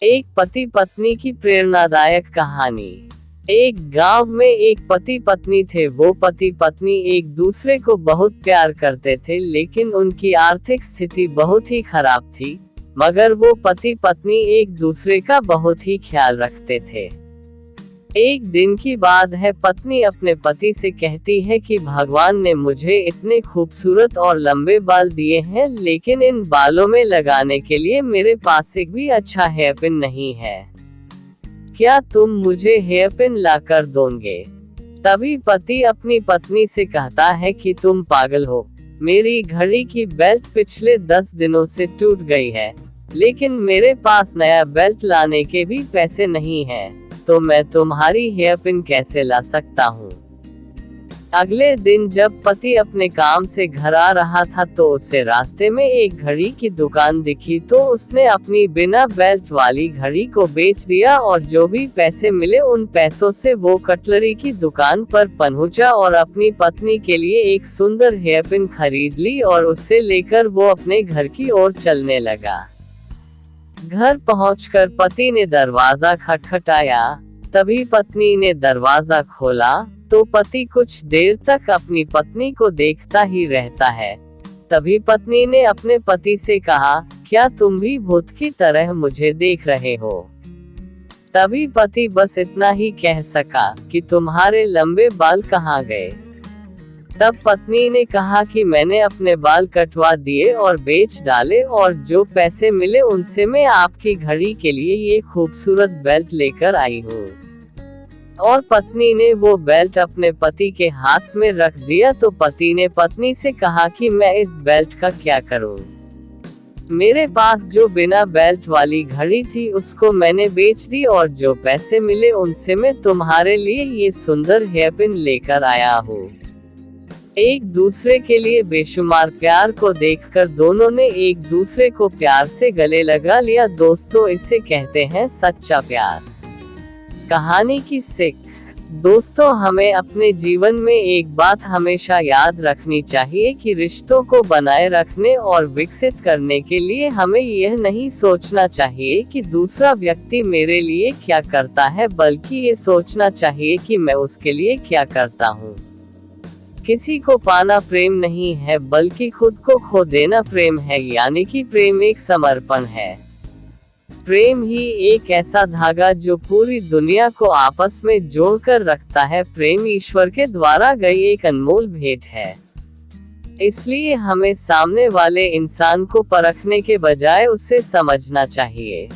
एक पति पत्नी की प्रेरणादायक कहानी। एक गांव में एक पति पत्नी थे। वो पति पत्नी एक दूसरे को बहुत प्यार करते थे, लेकिन उनकी आर्थिक स्थिति बहुत ही खराब थी। मगर वो पति पत्नी एक दूसरे का बहुत ही ख्याल रखते थे। एक दिन की बात है, पत्नी अपने पति से कहती है कि भगवान ने मुझे इतने खूबसूरत और लंबे बाल दिए हैं, लेकिन इन बालों में लगाने के लिए मेरे पास एक भी अच्छा हेयर पिन नहीं है। क्या तुम मुझे हेयर पिन ला कर दोगे? तभी पति अपनी पत्नी से कहता है कि तुम पागल हो, मेरी घड़ी की बेल्ट पिछले 10 दिनों से टूट गई है, लेकिन मेरे पास नया बेल्ट लाने के भी पैसे नहीं हैं, तो मैं तुम्हारी हेयर पिन कैसे ला सकता हूँ। अगले दिन जब पति अपने काम से घर आ रहा था तो उसे रास्ते में एक घड़ी की दुकान दिखी, तो उसने अपनी बिना बेल्ट वाली घड़ी को बेच दिया और जो भी पैसे मिले उन पैसों से वो कटलरी की दुकान पर पहुंचा और अपनी पत्नी के लिए एक सुंदर हेयर पिन खरीद ली और उसे लेकर वो अपने घर की ओर चलने लगा। घर पहुंचकर पति ने दरवाजा खटखटाया। तभी पत्नी ने दरवाजा खोला तो पति कुछ देर तक अपनी पत्नी को देखता ही रहता है। तभी पत्नी ने अपने पति से कहा, क्या तुम भी भूत की तरह मुझे देख रहे हो? तभी पति बस इतना ही कह सका कि तुम्हारे लंबे बाल कहाँ गए? तब पत्नी ने कहा कि मैंने अपने बाल कटवा दिए और बेच डाले, और जो पैसे मिले उनसे मैं आपकी घड़ी के लिए ये खूबसूरत बेल्ट लेकर आई हूँ। और पत्नी ने वो बेल्ट अपने पति के हाथ में रख दिया। तो पति ने पत्नी से कहा कि मैं इस बेल्ट का क्या करूँ? मेरे पास जो बिना बेल्ट वाली घड़ी थी उसको मैंने बेच दी, और जो पैसे मिले उनसे मैं तुम्हारे लिए ये सुंदर हेयर पिन लेकर आया हूँ। एक दूसरे के लिए बेशुमार प्यार को देखकर दोनों ने एक दूसरे को प्यार से गले लगा लिया। दोस्तों, इसे कहते हैं सच्चा प्यार। कहानी की सीख। दोस्तों, हमें अपने जीवन में एक बात हमेशा याद रखनी चाहिए कि रिश्तों को बनाए रखने और विकसित करने के लिए हमें यह नहीं सोचना चाहिए कि दूसरा व्यक्ति मेरे लिए क्या करता है, बल्कि ये सोचना चाहिए कि मैं उसके लिए क्या करता हूँ। किसी को पाना प्रेम नहीं है, बल्कि खुद को खो देना प्रेम है। यानी कि प्रेम एक समर्पण है। प्रेम ही एक ऐसा धागा जो पूरी दुनिया को आपस में जोड़कर रखता है। प्रेम ईश्वर के द्वारा गई एक अनमोल भेंट है। इसलिए हमें सामने वाले इंसान को परखने के बजाय उसे समझना चाहिए।